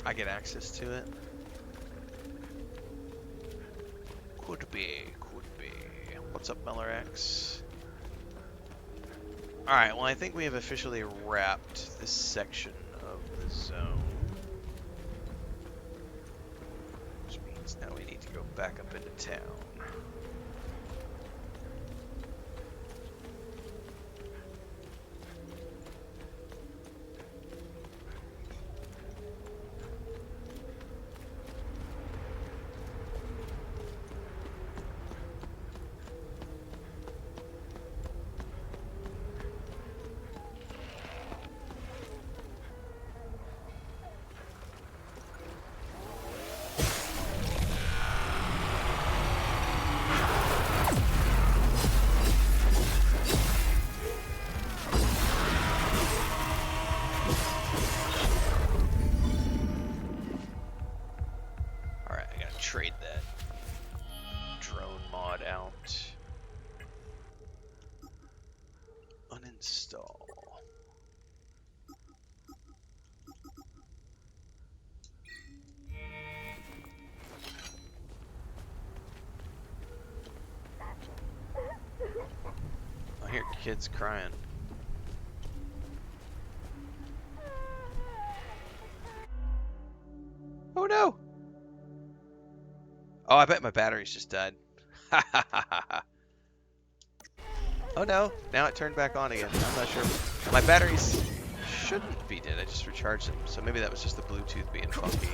I get access to it. Could be, could be. What's up, Miller X? Alright, well I think we have officially wrapped this section of the zone. Which means now we need to go back up into town. Trade that drone mod out. Uninstall. I hear kids crying. Oh no! Oh, I bet my batteries just died. Oh no, now it turned back on again. I'm not sure. My batteries shouldn't be dead. I just recharged them. So maybe that was just the Bluetooth being funky.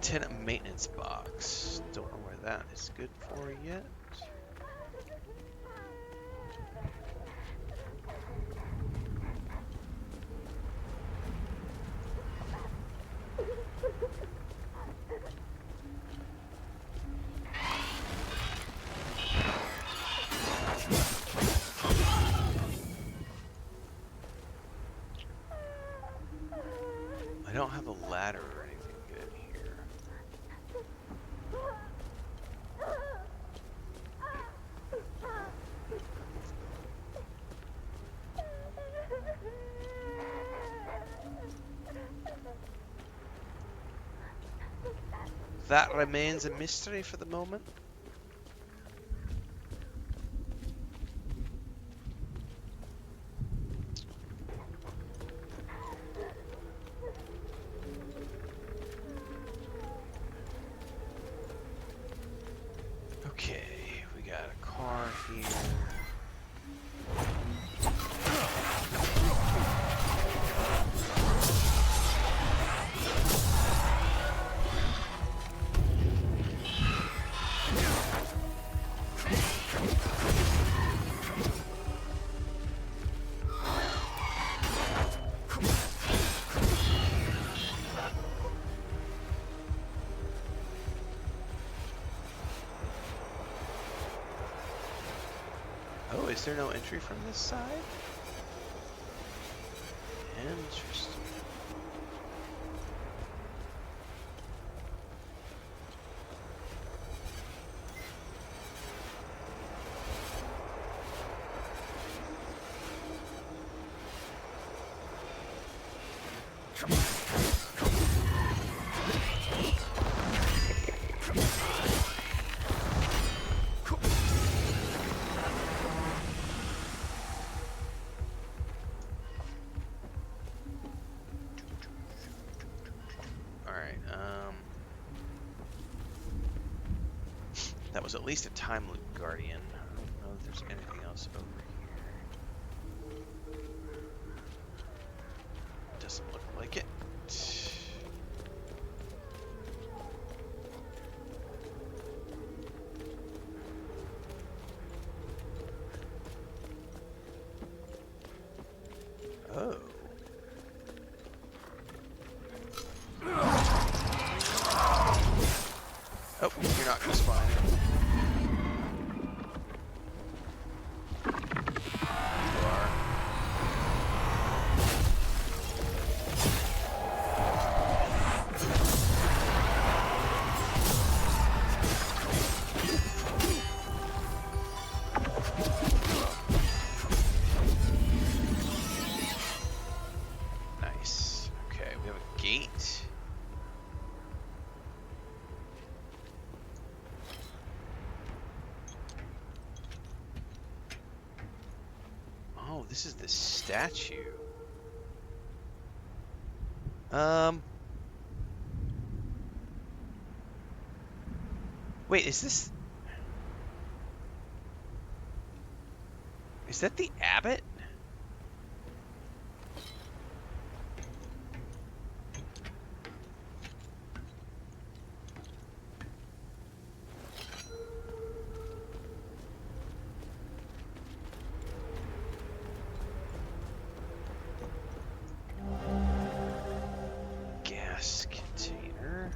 Tenant maintenance box. Don't know where that is good for yet. I don't have a ladder or anything good here. That remains a mystery for the moment. Okay, we got a car here. Oh, is there no entry from this side? Interesting. That was at least a time loop guardian. I don't know if there's anything else over here. Doesn't look like it. Oh. this is the statue. Um. Wait, is this... Is that the abbot? Gas container.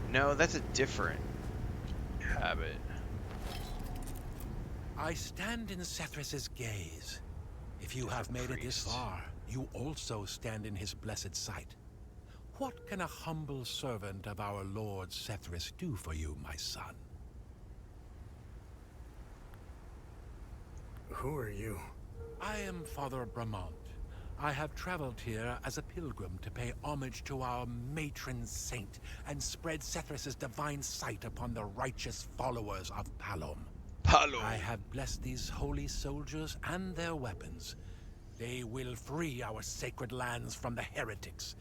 No, that's a different habit. I stand in Sethrus's gaze. If you have made it this far, you also stand in his blessed sight. What can a humble servant of our Lord Sethrus do for you, my son? Who are you? I am Father Bramont. I have traveled here as a pilgrim to pay homage to our matron saint and spread Sethrus's divine sight upon the righteous followers of Palom. Palom. I have blessed these holy soldiers and their weapons. They will free our sacred lands from the heretics.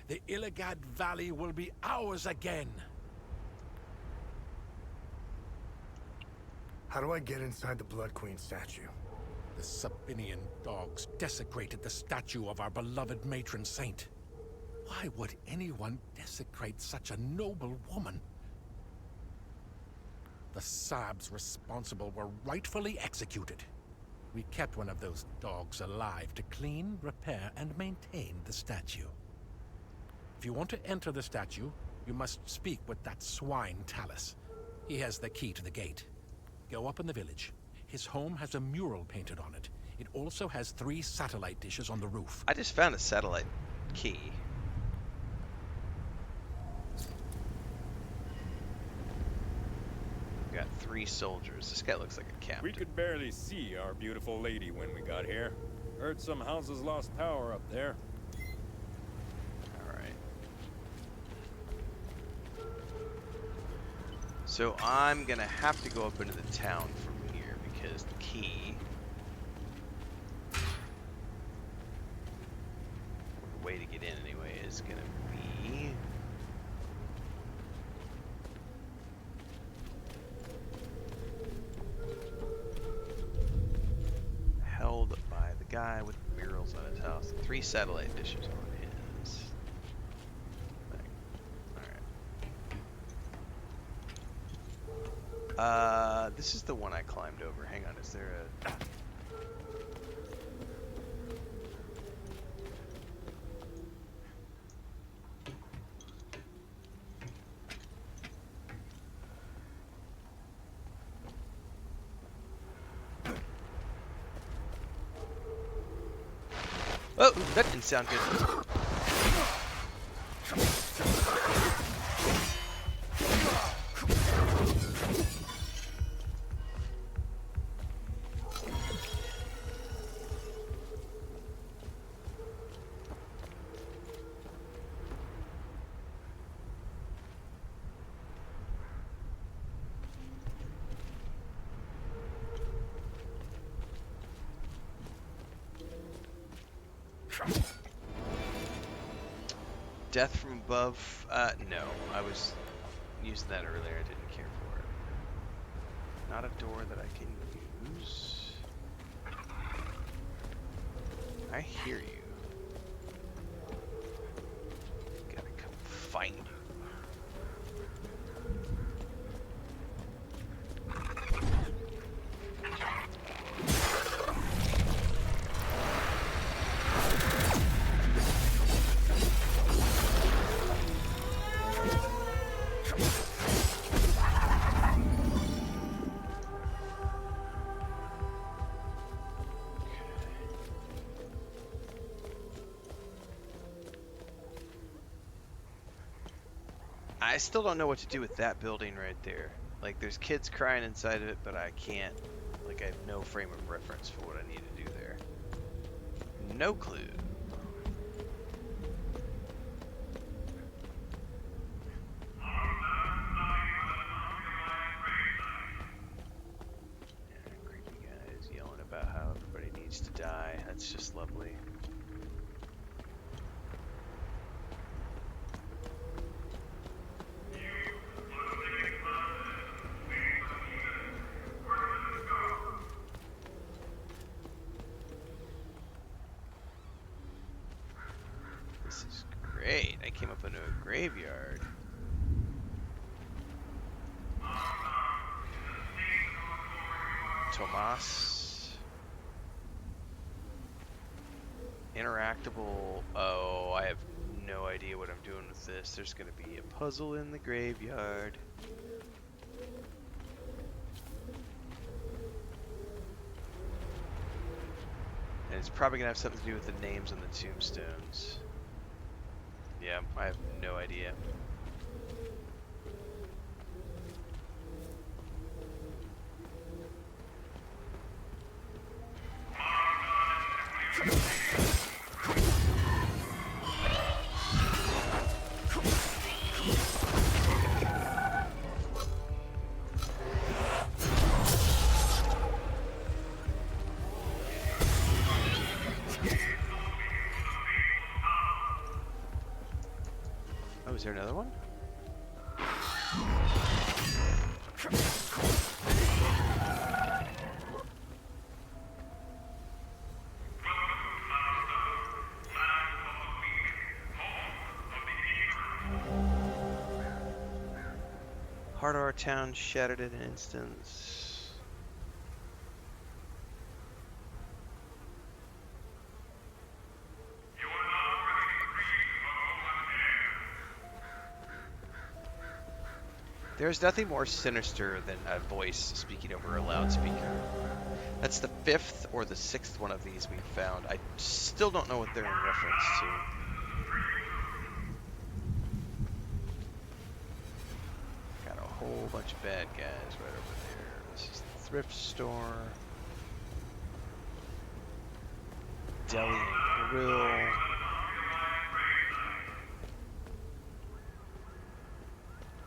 The Illigad Valley will be ours again. How do I get inside the Blood Queen statue? The Sabinian dogs desecrated the statue of our beloved matron saint. Why would anyone desecrate such a noble woman? The Sabs responsible were rightfully executed. We kept one of those dogs alive to clean, repair, and maintain the statue. If you want to enter the statue, you must speak with that swine Talus. He has the key to the gate. Go up in the village. His home has a mural painted on it. It also has 3 satellite dishes on the roof. I just found a satellite key. We got 3 soldiers. This guy looks like a captain. We could barely see our beautiful lady when we got here. Heard some houses lost power up there. Alright. So I'm gonna have to go up into the town from here because the key... the way to get in anyway is gonna be... held by the guy with the murals on his house. 3 satellite dishes on his thing. Alright. This is the one I climbed over. Hang on, is there a... Oh, that didn't sound good. Death from above? No. I was using that earlier. I didn't care for it. Not a door that I can use. I hear you. Gotta come find you. I still don't know what to do with that building right there. Like, there's kids crying inside of it, but I can't Like I have no frame of reference for what I need to do there. No clue. Creepy guys yelling about how everybody needs to die. That's just lovely. This is great. I came up into a graveyard. Tomas. Interactable. Oh, I have no idea what I'm doing with this. There's going to be a puzzle in the graveyard. And it's probably going to have something to do with the names on the tombstones. Yeah, I have no idea. Oh, is there another one? Heart of our town shattered in an instant. There's nothing more sinister than a voice speaking over a loudspeaker. That's the 5th or the 6th one of these we've found. I still don't know what they're in reference to. Got a whole bunch of bad guys right over there. This is the thrift store. Deli and grill.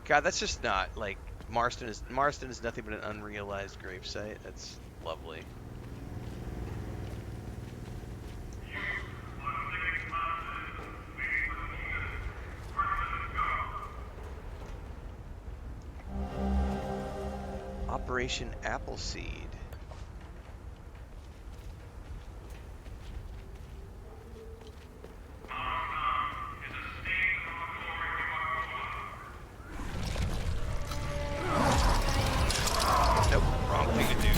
God, that's just not like Marston is nothing but an unrealized gravesite. That's lovely. Operation Appleseed. Nope, wrong thing to do.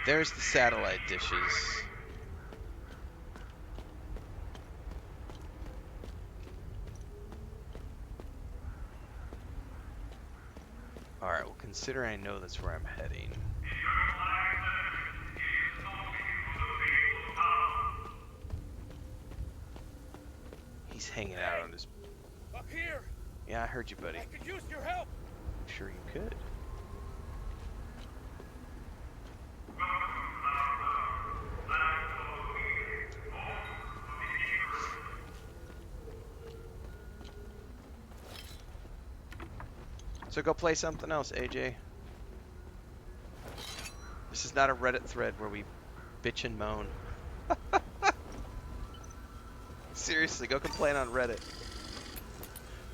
There's the satellite dishes. Alright, well, considering I know that's where I'm heading. He's hanging out on his... Up here! Yeah, I heard you, buddy. I could use your help! I'm sure you could. So go play something else, AJ. This is not a Reddit thread where we bitch and moan. Seriously, go complain on Reddit.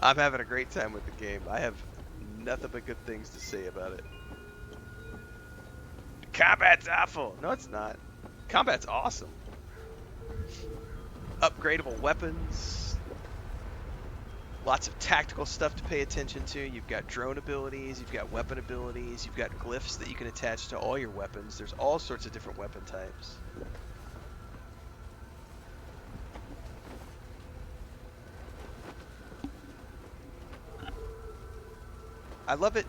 I'm having a great time with the game. I have nothing but good things to say about it. Combat's awful. No, it's not. Combat's awesome. Upgradable weapons. Lots of tactical stuff to pay attention to. You've got drone abilities, you've got weapon abilities, you've got glyphs that you can attach to all your weapons. There's all sorts of different weapon types. I love it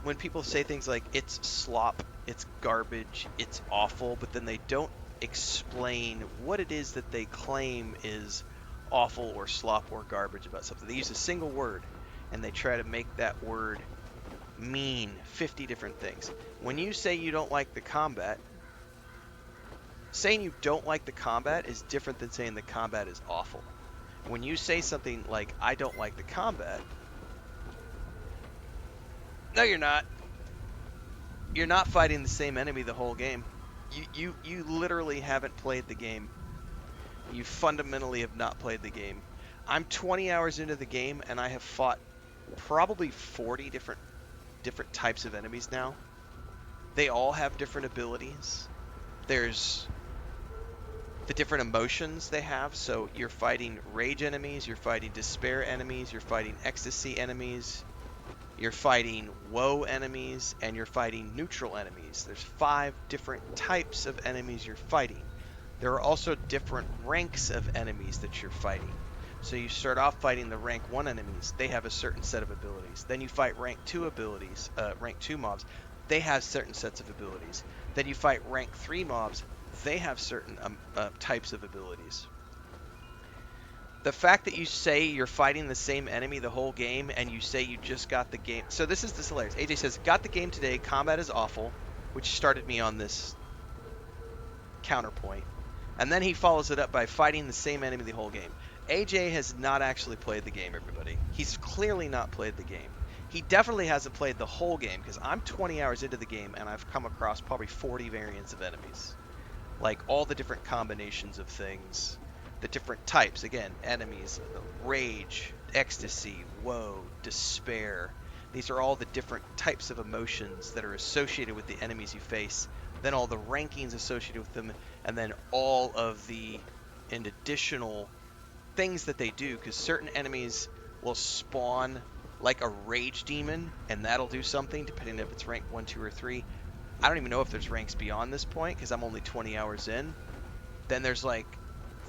when people say things like it's slop, it's garbage, it's awful, but then they don't explain what it is that they claim is awful or slop or garbage about something. They use a single word and they try to make that word mean 50 different things. When you say you don't like the combat, saying you don't like the combat is different than saying the combat is awful. When you say something like, I don't like the combat, no, you're not. You're not fighting the same enemy the whole game. You literally haven't played the game. You fundamentally have not played the game. I'm 20 hours into the game and I have fought probably 40 different types of enemies now. They all have different abilities. There's the different emotions they have. So you're fighting rage enemies, you're fighting despair enemies, you're fighting ecstasy enemies, you're fighting woe enemies, and you're fighting neutral enemies. There's 5 different types of enemies you're fighting. There are also different ranks of enemies that you're fighting. So you start off fighting the rank 1 enemies. They have a certain set of abilities. Then you fight rank 2 abilities, rank 2 mobs. They have certain sets of abilities. Then you fight rank 3 mobs. They have certain types of abilities. The fact that you say you're fighting the same enemy the whole game and you say you just got the game. So this is hilarious. AJ says, got the game today. Combat is awful, which started me on this counterpoint. And then he follows it up by fighting the same enemy the whole game. AJ has not actually played the game, everybody. He's clearly not played the game. He definitely hasn't played the whole game because I'm 20 hours into the game and I've come across probably 40 variants of enemies. Like all the different combinations of things. The different types, again, enemies, rage, ecstasy, woe, despair. These are all the different types of emotions that are associated with the enemies you face, then all the rankings associated with them, and then all of the additional things that they do, because certain enemies will spawn like a rage demon, and that'll do something, depending if it's rank 1, 2, or 3. I don't even know if there's ranks beyond this point, because I'm only 20 hours in. Then there's like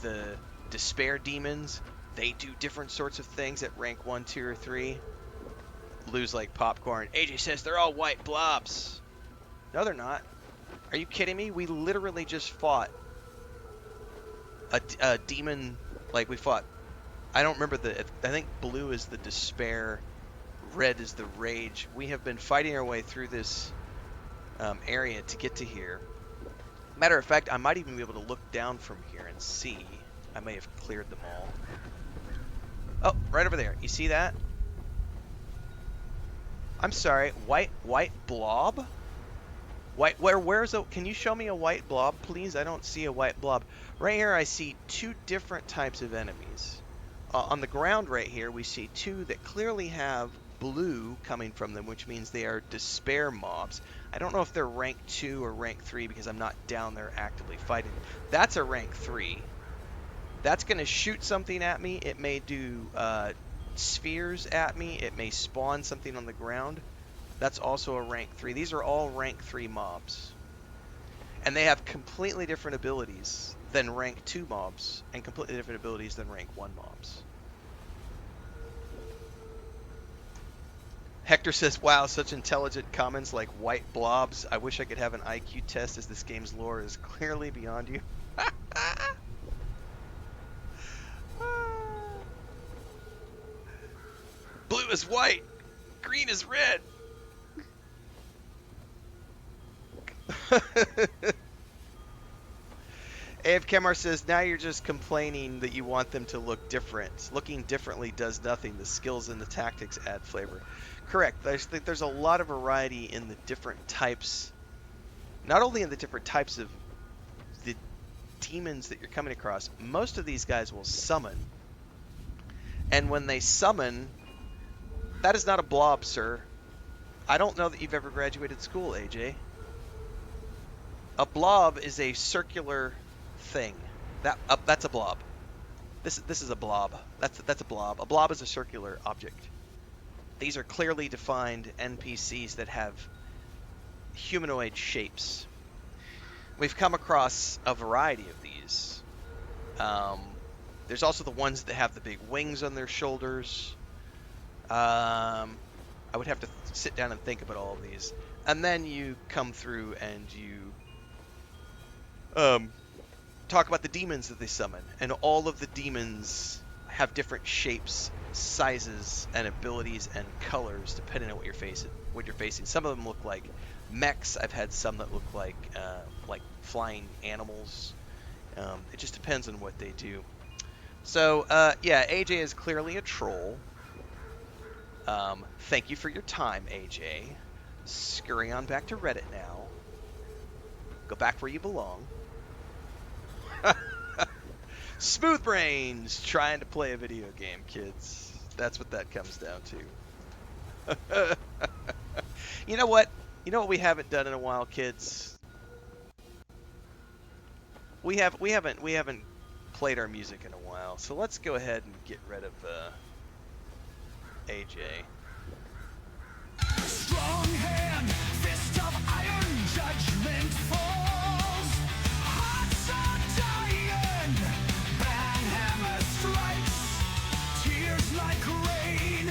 the despair demons. They do different sorts of things at rank 1, 2, or 3. Lose like popcorn. AJ says they're all white blobs. No, they're not. Are you kidding me? We literally just fought a demon. Like we fought. I don't remember I think blue is the despair. Red is the rage. We have been fighting our way through this area to get to here. Matter of fact, I might even be able to look down from here and see. I may have cleared them all. Oh, right over there. You see that? I'm sorry. White blob? Where's a... Can you show me a white blob, please? I don't see a white blob. Right here, I see 2 different types of enemies. On the ground right here, we see 2 that clearly have blue coming from them, which means they are despair mobs. I don't know if they're rank 2 or rank 3 because I'm not down there actively fighting. That's a rank 3. That's going to shoot something at me. It may do spheres at me. It may spawn something on the ground. That's also a rank 3. These are all rank 3 mobs. And they have completely different abilities than rank 2 mobs, and completely different abilities than rank 1 mobs. Hector says, wow, such intelligent comments like white blobs. I wish I could have an IQ test as this game's lore is clearly beyond you. Blue is white. Green is red. AF Kemar says, now you're just complaining that you want them to look different. Looking differently does nothing. The skills and the tactics add flavor. Correct. I think there's a lot of variety in the different types. Not only in the different types of the demons that you're coming across. Most of these guys will summon. And when they summon, that is not a blob, sir. I don't know that you've ever graduated school, AJ. A blob is a circular thing. That's a blob. This is a blob. That's a blob. A blob is a circular object. These are clearly defined NPCs that have humanoid shapes. We've come across a variety of these. There's also the ones that have the big wings on their shoulders. I would have to sit down and think about all of these. And then you come through and you talk about the demons that they summon. And all of the demons have different shapes, sizes, and abilities and colors depending on what you're facing. Some of them look like mechs. I've had some that look like flying animals. It just depends on what they do. So yeah, AJ is clearly a troll. Thank you for your time, AJ. Scurry on back to Reddit now. Go back where you belong. Smooth brains trying to play a video game, kids. That's what that comes down to. You know what? You know what we haven't done in a while, kids? We haven't played our music in a while. So let's go ahead and get rid of AJ. Strong hand, fist of iron, judgment falls. Hearts are dying, banhammer strikes. Tears like rain,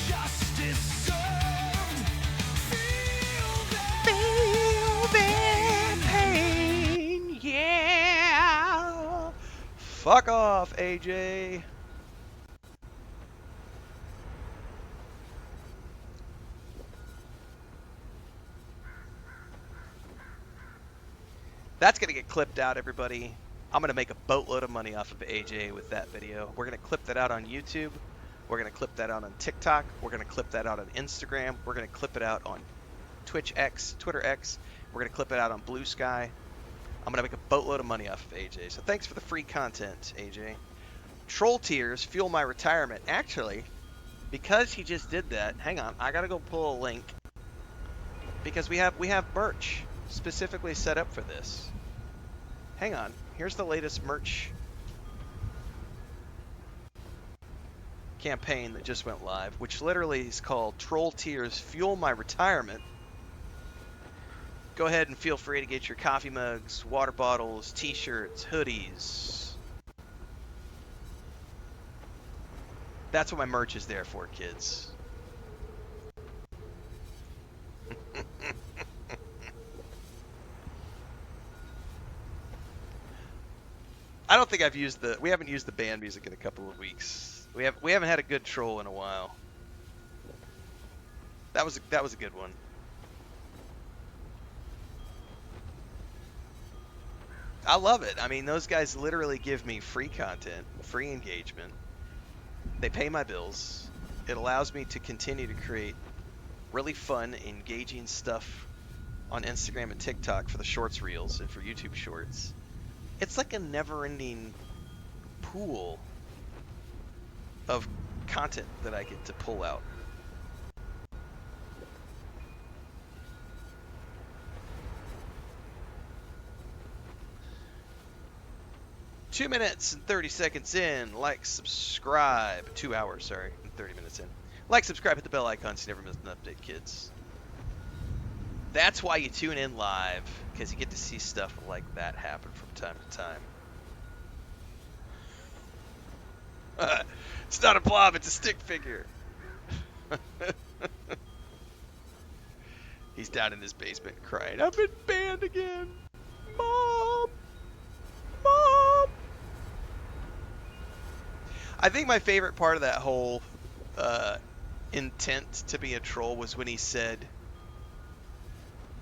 justice served. Feel Feel the pain, yeah. Fuck off, AJ. That's going to get clipped out, everybody. I'm going to make a boatload of money off of AJ with that video. We're going to clip that out on YouTube. We're going to clip that out on TikTok. We're going to clip that out on Instagram. We're going to clip it out on Twitter X. We're going to clip it out on Blue Sky. I'm going to make a boatload of money off of AJ. So thanks for the free content, AJ. Troll tears fuel my retirement. Actually, because he just did that, hang on. I got to go pull a link because we have merch specifically set up for this. Hang on. Here's the latest merch campaign that just went live, which literally is called Troll Tears Fuel My Retirement. Go ahead and feel free to get your coffee mugs, water bottles, t-shirts, hoodies. That's what my merch is there for, kids. I don't think we haven't used the band music in a couple of weeks. We haven't had a good troll in a while. That was a good one. I love it. I mean, those guys literally give me free content, free engagement. They pay my bills. It allows me to continue to create really fun, engaging stuff on Instagram and TikTok for the shorts reels and for YouTube shorts. It's like a never-ending pool of content that I get to pull out. Two minutes and 30 seconds in. Like, subscribe. 2 hours, sorry. 30 minutes in. Like, subscribe, hit the bell icon so you never miss an update, kids. That's why you tune in live, because you get to see stuff like that happen from time to time. It's not a blob, it's a stick figure. He's down in his basement crying, I've been banned again. Mom! Mom! I think my favorite part of that whole intent to be a troll was when he said,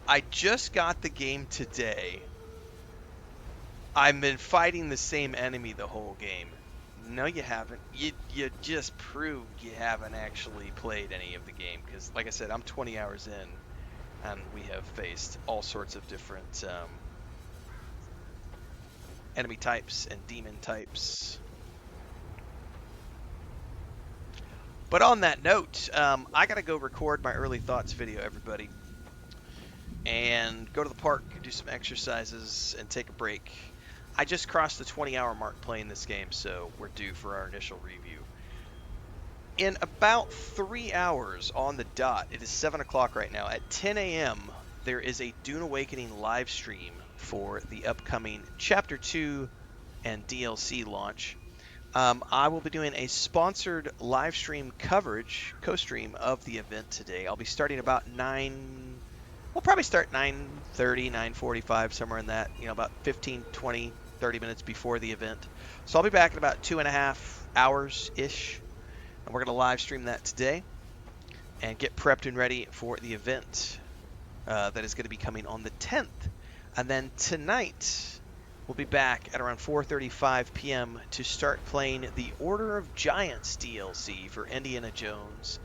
I just got the game today. I've been fighting the same enemy the whole game. No, you haven't. You just proved you haven't actually played any of the game. Because, like I said, I'm 20 hours in, and we have faced all sorts of different enemy types and demon types. But on that note, I gotta go record my early thoughts video, everybody. And go to the park, do some exercises, and take a break. I just crossed the 20-hour mark playing this game, so we're due for our initial review. In about 3 hours on the dot, it is 7 o'clock right now, at 10 a.m., there is a Dune Awakening live stream for the upcoming Chapter 2 and DLC launch. I will be doing a sponsored live stream coverage, co-stream of the event today. I'll be starting about 9. We'll probably start 9:30, 9:45, somewhere in that, about 15, 20, 30 minutes before the event. So I'll be back in about 2.5 hours-ish, and we're going to live stream that today and get prepped and ready for the event that is going to be coming on the 10th. And then tonight, we'll be back at around 4:35 p.m. to start playing the Order of Giants DLC for Indiana Jones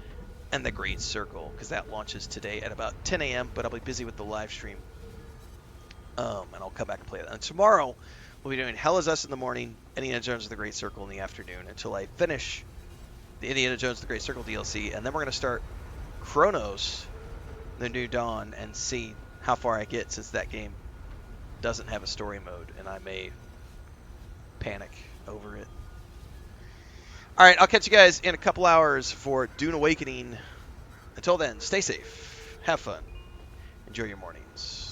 and the Great Circle, because that launches today at about 10 a.m., but I'll be busy with the live stream. And I'll come back and play that. And tomorrow, we'll be doing Hell Is Us in the morning, Indiana Jones and the Great Circle in the afternoon, until I finish the Indiana Jones and the Great Circle DLC, and then we're going to start Chronos, The New Dawn, and see how far I get, since that game doesn't have a story mode, and I may panic over it. All right, I'll catch you guys in a couple hours for Dune Awakening. Until then, stay safe, have fun, enjoy your mornings.